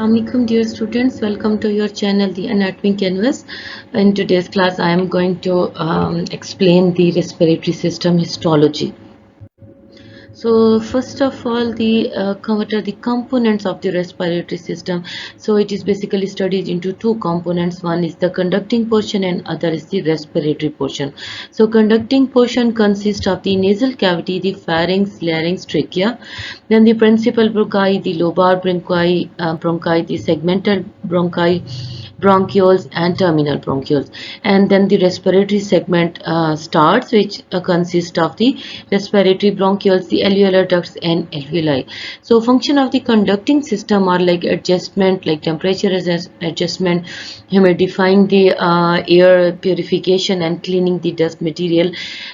Assalamualaikum dear students, welcome to your channel The Anatomy Canvas. In today's class I am going to explain the respiratory system histology. So first of all, what are the components of the respiratory system? So it is basically studied into two components. One is the conducting portion and other is the respiratory portion. So conducting portion consists of the nasal cavity, the pharynx, larynx, trachea, then the principal bronchi, the lobar bronchi, the segmental bronchi, bronchioles and terminal bronchioles, and then the respiratory segment starts, which consists of the respiratory bronchioles, the alveolar ducts and alveoli. So function of the conducting system are like adjustment, like temperature adjustment, humidifying the air, purification and cleaning the dust material,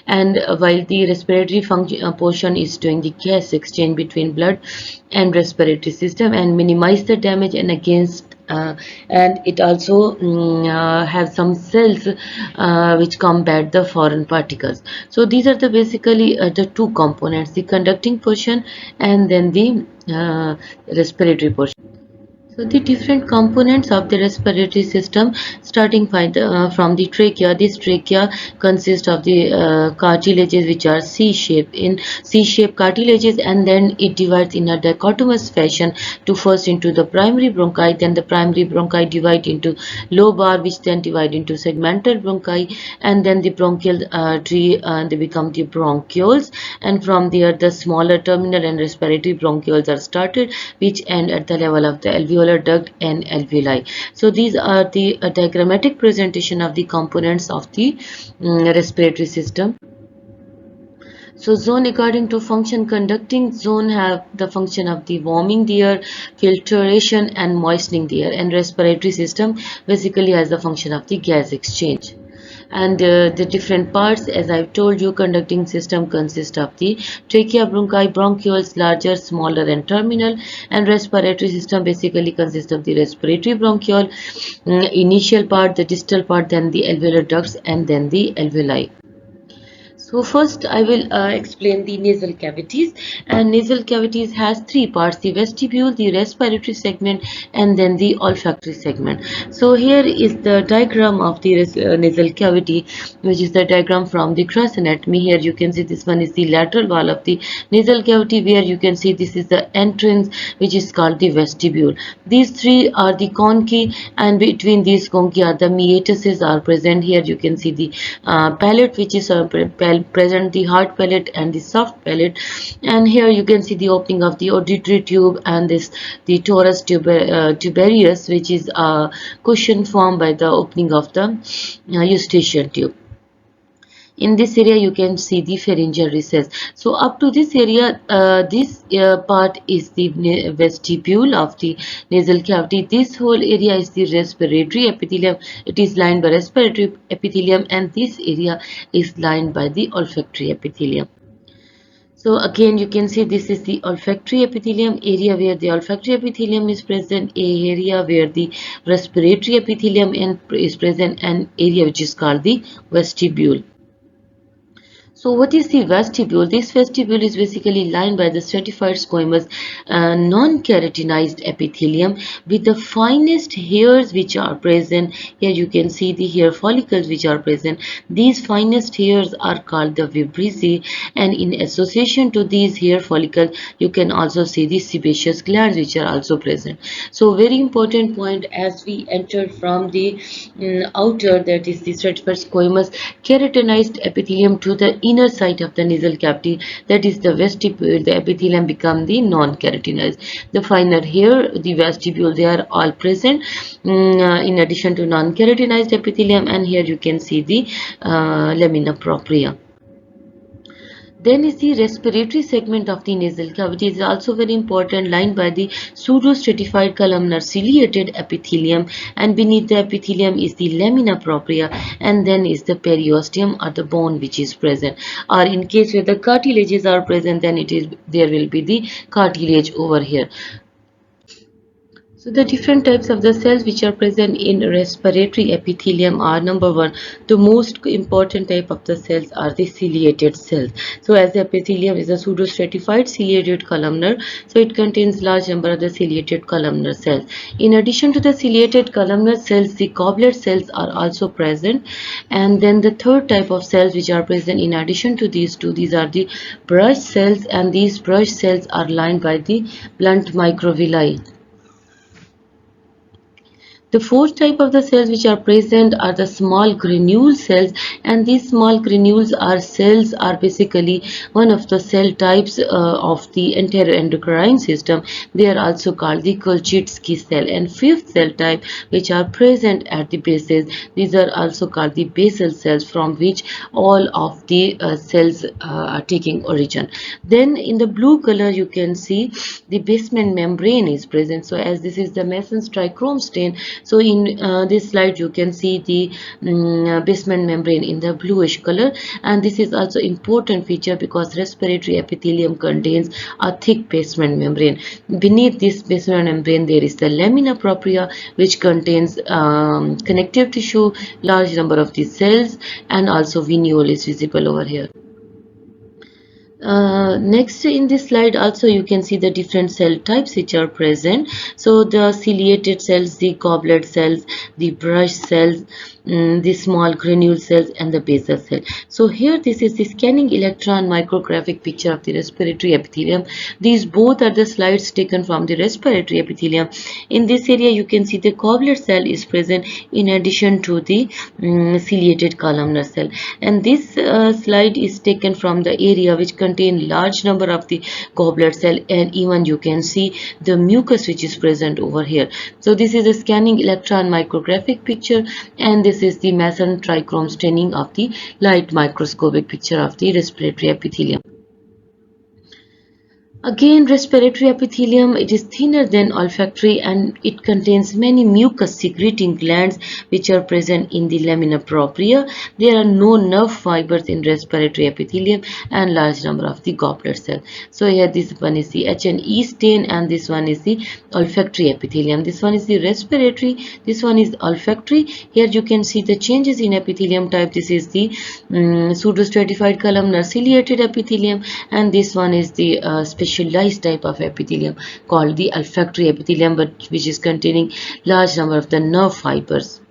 and while the respiratory portion is doing the gas exchange between blood and respiratory system and minimize the damage and and it also has some cells which combat the foreign particles. So these are the basically the two components, the conducting portion and then the respiratory portion. So the different components of the respiratory system, starting from the trachea. This trachea consists of the cartilages which are C-shaped, in C-shaped cartilages, and then it divides in a dichotomous fashion to first into the primary bronchi, then the primary bronchi divide into lobar, which then divide into segmental bronchi, and then the bronchial tree they become the bronchioles, and from there the smaller terminal and respiratory bronchioles are started, which end at the level of the alveolar duct and alveoli. So these are the diagrammatic presentation of the components of the respiratory system. So zone according to function, conducting zone have the function of the warming the air, filtration and moistening the air, and respiratory system basically has the function of the gas exchange. And the different parts, as I've told you, conducting system consists of the trachea, bronchi, bronchioles, larger, smaller and terminal, and respiratory system basically consists of the respiratory bronchiole, initial part, the distal part, then the alveolar ducts and then the alveoli. So first I will explain the nasal cavities, and nasal cavities has three parts: the vestibule, the respiratory segment and then the olfactory segment. So here is the diagram of the nasal cavity, which is the diagram from the cross anatomy. Here you can see this one is the lateral wall of the nasal cavity, where you can see this is the entrance, which is called the vestibule. These three are the conchae, and between these conchae are the meatuses are present. Here you can see the palate, which is present, the hard palate and the soft palate, and here you can see the opening of the auditory tube and the torus tubarius, which is a cushion formed by the opening of the eustachian tube. In this area you can see the pharyngeal recess. So up to this area, this part is the vestibule of the nasal cavity. This whole area is the respiratory epithelium. It is lined by respiratory epithelium, and this area is lined by the olfactory epithelium. So again you can see this is the olfactory epithelium area, where the olfactory epithelium is present, a area where the respiratory epithelium is present, and area which is called the vestibule. So what is the vestibule? This vestibule is basically lined by the stratified squamous non-keratinized epithelium with the finest hairs which are present. Here you can see the hair follicles which are present. These finest hairs are called the vibrissae, and in association to these hair follicles you can also see the sebaceous glands which are also present. So very important point, as we enter from the outer, that is the stratified squamous keratinized epithelium, to the inner side of the nasal cavity, that is the vestibule, the epithelium become the non-keratinized. The finer hair, the vestibule, they are all present in addition to non-keratinized epithelium, and here you can see the lamina propria. Then is the respiratory segment of the nasal cavity. It is also very important, lined by the pseudostratified columnar ciliated epithelium, and beneath the epithelium is the lamina propria, and then is the periosteum or the bone which is present. Or in case where the cartilages are present, then there will be the cartilage over here. So the different types of the cells which are present in respiratory epithelium are: number one, the most important type of the cells are the ciliated cells. So as the epithelium is a pseudostratified ciliated columnar, so it contains large number of the ciliated columnar cells. In addition to the ciliated columnar cells, the goblet cells are also present. And then the third type of cells which are present in addition to these two, these are the brush cells, and these brush cells are lined by the blunt microvilli. The fourth type of the cells which are present are the small granule cells, and these small granules are basically one of the cell types of the enteroendocrine system. They are also called the Kolchitsky cell. And fifth cell type which are present at the bases, these are also called the basal cells, from which all of the cells are taking origin. Then in the blue color you can see the basement membrane is present. So as this is the Mason's trichrome stain, so in this slide you can see the basement membrane in the bluish color, and this is also important feature because respiratory epithelium contains a thick basement membrane. Beneath this basement membrane there is the lamina propria, which contains connective tissue, large number of these cells, and also venule is visible over here. Next in this slide also you can see the different cell types which are present. So the ciliated cells, the goblet cells, the brush cells, the small granule cells, and the basal cell. So here this is the scanning electron micrographic picture of the respiratory epithelium. These both are the slides taken from the respiratory epithelium. In this area you can see the goblet cell is present in addition to the ciliated columnar cell, and this slide is taken from the area which contain large number of the goblet cell, and even you can see the mucus which is present over here. So this is a scanning electron micrographic picture, and this is the Mason trichrome staining of the light microscopic picture of the respiratory epithelium. Again, respiratory epithelium, it is thinner than olfactory, and it contains many mucus secreting glands which are present in the lamina propria. There are no nerve fibers in respiratory epithelium and large number of the goblet cells. So here this one is the H&E stain, and this one is the olfactory epithelium. This one is the respiratory, this one is olfactory. Here you can see the changes in epithelium type. This is the pseudostratified columnar ciliated epithelium, and this one is the specialized type of epithelium called the olfactory epithelium, but which is containing large number of the nerve fibers.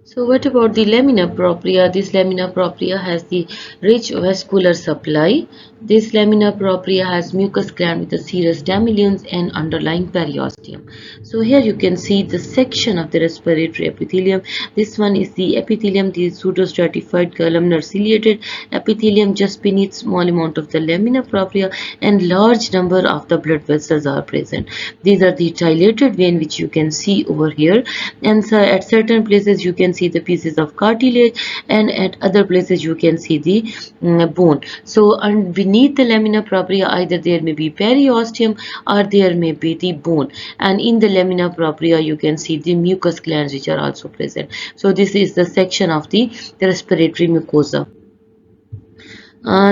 So what about the lamina propria? This lamina propria has the rich vascular supply. This lamina propria has mucus gland with the serous damilions and underlying periosteum. So here you can see the section of the respiratory epithelium. This one is the epithelium, the pseudostratified columnar ciliated epithelium just beneath small amount of the lamina propria, and large number of the blood vessels are present. These are the dilated vein which you can see over here, and so at certain places you can see the pieces of cartilage, and at other places you can see the bone. So and beneath the lamina propria either there may be periosteum or there may be the bone, and in the lamina propria you can see the mucus glands which are also present. So this is the section of the respiratory mucosa.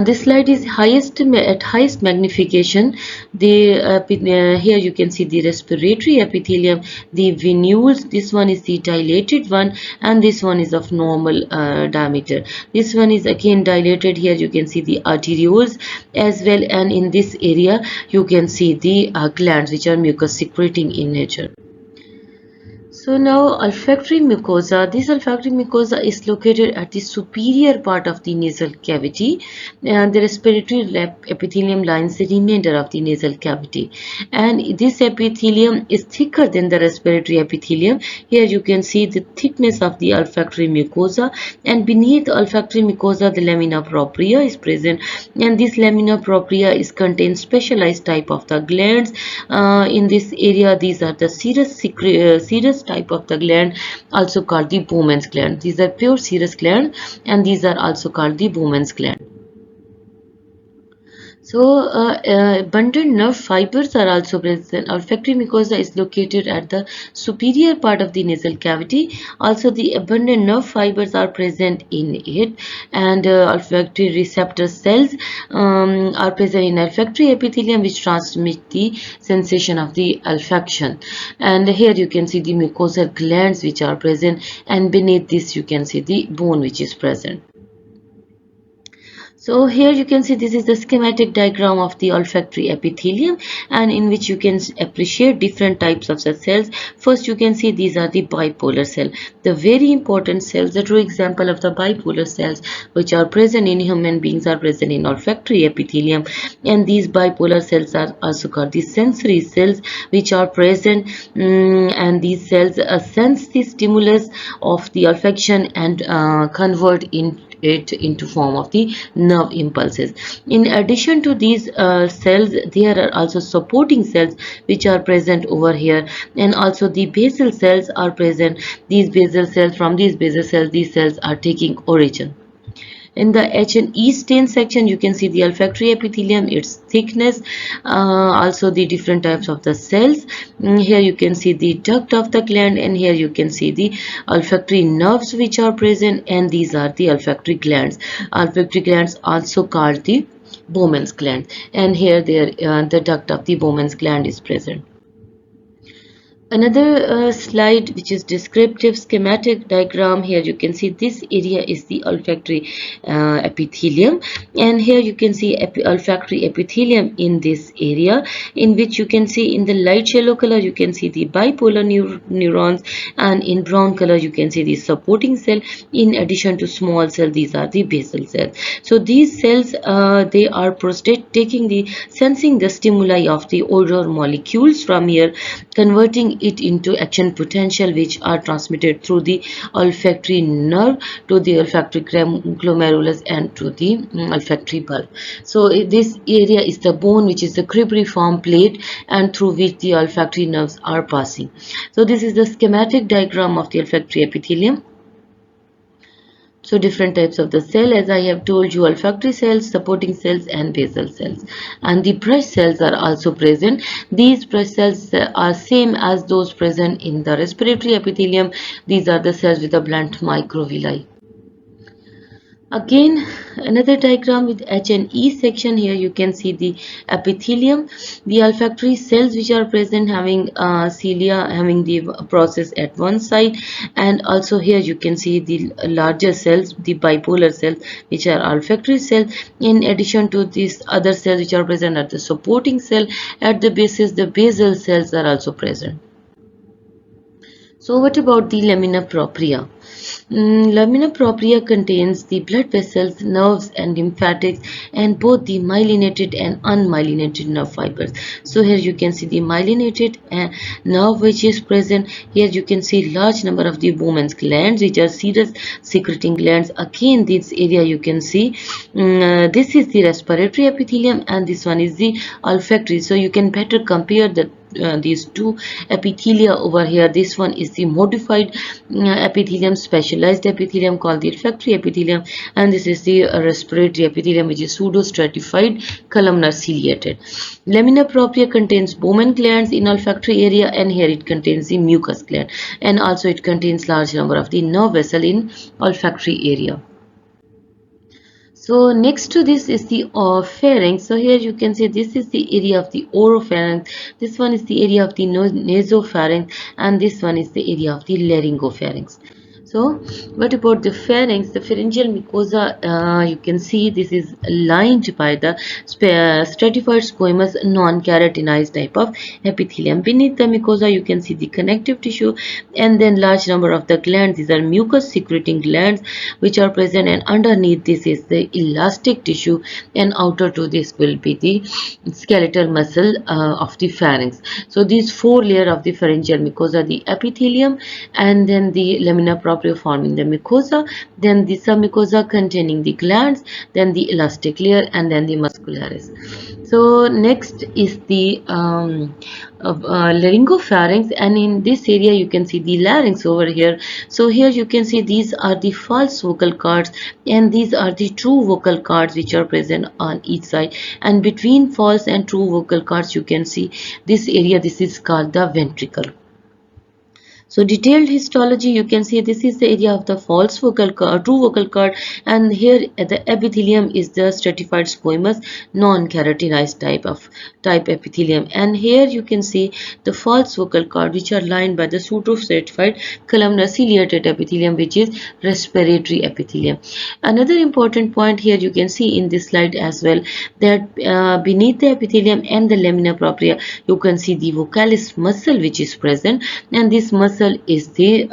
This slide is at highest magnification. Here you can see the respiratory epithelium, the venules. This one is the dilated one, and this one is of normal diameter. This one is again dilated. Here you can see the arterioles as well, and in this area you can see the glands which are mucus secreting in nature. So now olfactory mucosa. This olfactory mucosa is located at the superior part of the nasal cavity, and the respiratory epithelium lines the remainder of the nasal cavity, and this epithelium is thicker than the respiratory epithelium. Here you can see the thickness of the olfactory mucosa, and beneath the olfactory mucosa the lamina propria is present, and this lamina propria is contains specialized type of the glands. In this area these are the serous type of the gland, also called the Bowman's gland. These are pure serous gland, and these are also called the Bowman's gland. Abundant nerve fibers are also present. Olfactory mucosa is located at the superior part of the nasal cavity. Also, the abundant nerve fibers are present in it, and olfactory receptor cells are present in olfactory epithelium, which transmit the sensation of the olfaction. And here you can see the mucosal glands which are present, and beneath this you can see the bone which is present. So here you can see this is the schematic diagram of the olfactory epithelium, and in which you can appreciate different types of the cells. First you can see these are the bipolar cell, the very important cells. The true example of the bipolar cells which are present in human beings are present in olfactory epithelium, and these bipolar cells are also called the sensory cells which are present, and these cells sense the stimulus of the olfaction and convert it into form of the nerve impulses. In addition to these cells, there are also supporting cells which are present over here, and also the basal cells are present. These basal cells, from these basal cells, these cells are taking origin. In the H and E stain section, you can see the olfactory epithelium, its thickness, also the different types of the cells. Here you can see the duct of the gland, and here you can see the olfactory nerves which are present, and these are the olfactory glands. Olfactory glands also called the Bowman's gland, and here the duct of the Bowman's gland is present. Another slide which is descriptive schematic diagram. Here you can see this area is the olfactory epithelium, and here you can see olfactory epithelium in this area, in which you can see in the light yellow color you can see the bipolar neurons, and in brown color you can see the supporting cell. In addition to small cell, these are the basal cells. So these cells they are taking the sensing the stimuli of the odor molecules from here, converting it into action potential, which are transmitted through the olfactory nerve to the olfactory glomerulus and to the olfactory bulb. So this area is the bone, which is the cribriform plate, and through which the olfactory nerves are passing. So this is the schematic diagram of the olfactory epithelium. So different types of the cell, as I have told you: olfactory cells, supporting cells, and basal cells. And the brush cells are also present. These brush cells are same as those present in the respiratory epithelium. These are the cells with the blunt microvilli. Again, another diagram with H and E section. Here you can see the epithelium, the olfactory cells which are present, having cilia, having the process at one side, and also here you can see the larger cells, the bipolar cells, which are olfactory cells. In addition to these other cells which are present at the supporting cell, at the basis the basal cells are also present. So what about the lamina propria? Lamina propria contains the blood vessels, nerves, and lymphatics, and both the myelinated and unmyelinated nerve fibers. So here you can see the myelinated nerve which is present. Here you can see large number of the Bowman's glands, which are serous secreting glands. Again, this area you can see this is the respiratory epithelium, and this one is the olfactory. So you can better compare these two epithelia over here. This one is the modified epithelium, specialized epithelium called the olfactory epithelium, and this is the respiratory epithelium, which is pseudo-stratified columnar ciliated. Lamina propria contains Bowman glands in olfactory area, and here it contains the mucus gland, and also it contains large number of the nerve vessel in olfactory area. So next to this is the pharynx. So here you can see this is the area of the oropharynx, this one is the area of the nasopharynx, and this one is the area of the laryngopharynx. So what about the pharynx? The pharyngeal mucosa, you can see this is lined by the stratified squamous non-keratinized type of epithelium. Beneath the mucosa you can see the connective tissue, and then large number of the glands. These are mucus secreting glands which are present, and underneath this is the elastic tissue, and outer to this will be the skeletal muscle of the pharynx. So these four layers of the pharyngeal mucosa: the epithelium, and then the lamina propria forming the mucosa, then the submucosa containing the glands, then the elastic layer, and then the muscularis. So next is the laryngopharynx, and in this area you can see the larynx over here. So here you can see these are the false vocal cords and these are the true vocal cords which are present on each side, and between false and true vocal cords you can see this area, this is called the ventricle. So detailed histology, you can see this is the area of the false vocal cord, true vocal cord, and here the epithelium is the stratified squamous non-keratinized type epithelium, and here you can see the false vocal cord which are lined by the pseudo-stratified columnar ciliated epithelium which is respiratory epithelium. Another important point here you can see in this slide as well, that beneath the epithelium and the lamina propria you can see the vocalis muscle which is present, and this muscle is the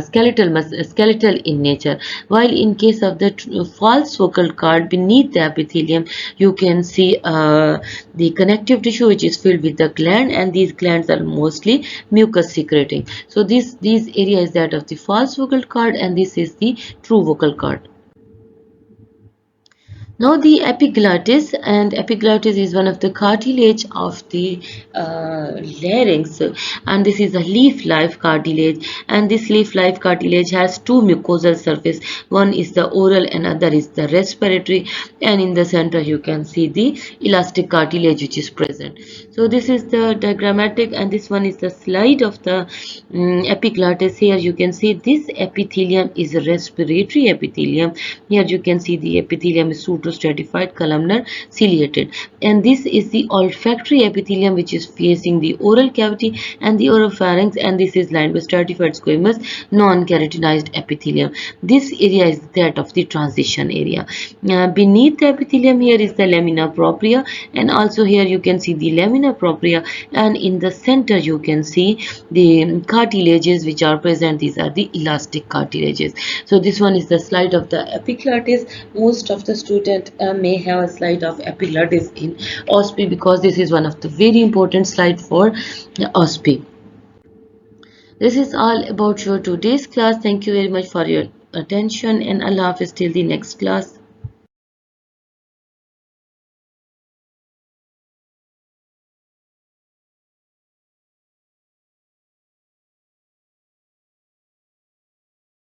skeletal in nature, while in case of the false vocal cord beneath the epithelium you can see the connective tissue which is filled with the gland, and these glands are mostly mucus secreting. So this area is that of the false vocal cord and this is the true vocal cord. Now the epiglottis, and epiglottis is one of the cartilage of the larynx, and this is a leaf-like cartilage, and this leaf-like cartilage has two mucosal surface. One is the oral and other is the respiratory, and in the center you can see the elastic cartilage which is present. So this is the diagrammatic, and this one is the slide of the epiglottis. Here you can see this epithelium is a respiratory epithelium. Here you can see the epithelium is pseudostratified columnar ciliated, and this is the olfactory epithelium which is facing the oral cavity and the oropharynx, and this is lined with stratified squamous non-keratinized epithelium. This area is that of the transition area. Beneath the epithelium here is the lamina propria, and also here you can see the lamina propria, and in the center you can see the cartilages which are present. These are the elastic cartilages. So this one is the slide of the epiglottis. Most of the student may have a slide of epiglottis in OSPE because this is one of the very important slide for OSPE. This is all about your today's class. Thank you very much for your attention, and Allah Hafiz till the next class.